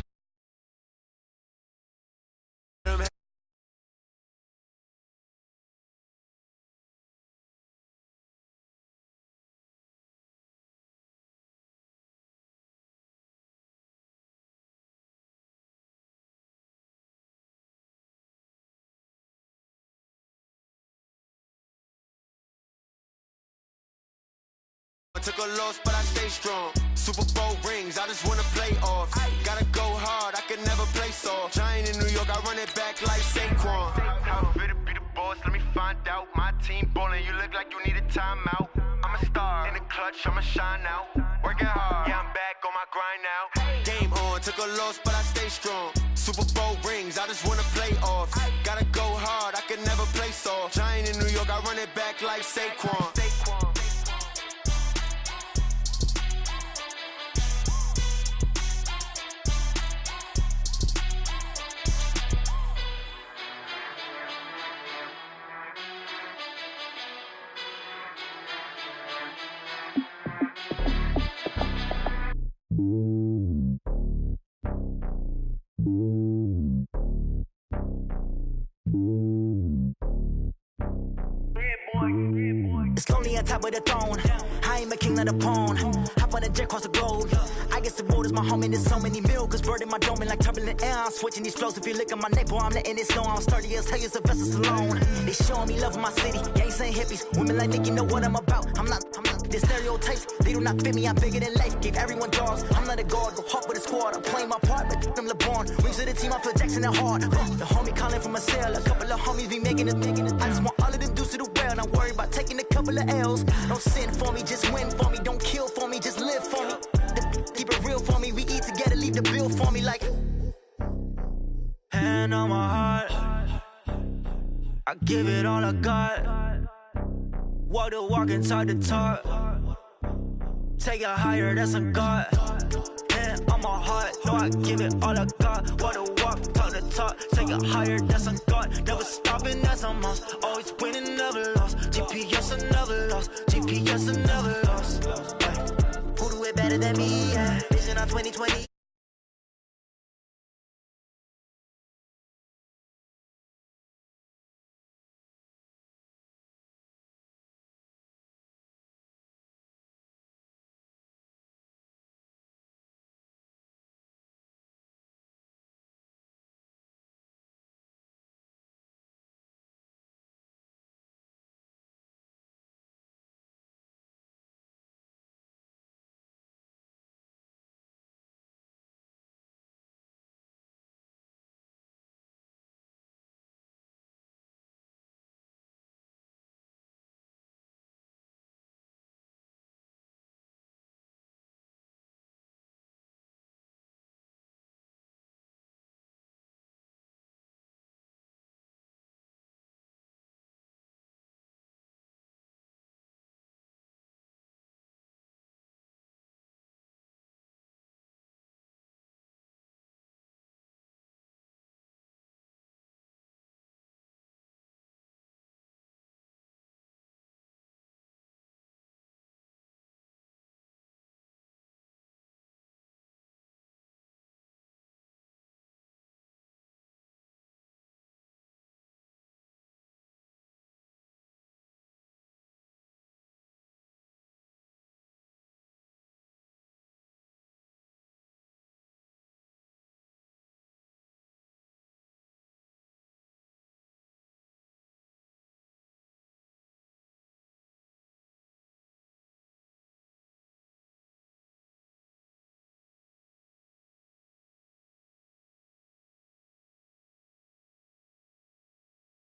Took a loss, but I stay strong. Super Bowl rings, I just wanna play off. Gotta go hard, I can never play soft. Giant in New York, I run it back like Saquon. How it fit to be the boss, let me find out. My team ballin', you look like you need a timeout. I'm a star in the clutch, I'ma shine out. Working hard, yeah, I'm back on my grind now. Game on, took a loss, but I stay strong. Super Bowl rings, I just wanna play off. Gotta go hard, I can never play soft. Giant in New York, I run it back like Saquon. It's lonely on top of the throne. I ain't a king of the pawn. Hop on a jet across the globe. I guess the world is my home and there's so many mil. Cause bird in my dome and like turbulent air. I'm switching these flows. If you look at my neck, boy, I'm letting it snow. I'm sturdy as hell, it's a vessel alone. They showing me love in my city. Gangs ain't hippies. Women like Nicki know what I'm about. I'm not the stereotypes. They do not fit me. I'm bigger than life. Gave everyone jobs. I'm not a guard. Go hawk with a squad. I'm playing my part, but them LeBron. Rings of the team, I feel Jackson and hard. The homie calling from a cell. A couple of homies be making it. I just want all of them dudes to the well. Not worry about taking a couple of L's. Don't sin for me, just win for me. Don't kill for me, just live for me. Keep it real for me. We eat together, leave the bill for me like. Hand on my heart, I give it all I got. Walk the walk and talk the talk. Take it higher, that's a God. Hand on my heart, no, I give it all I got. Walk the walk, talk the talk. Take it higher, that's a God. Never stopping, that's a must. Always winning, never lost. GPS, I never lost. GPS, I never lost. Who do it better than me? Yeah. Vision on 2020.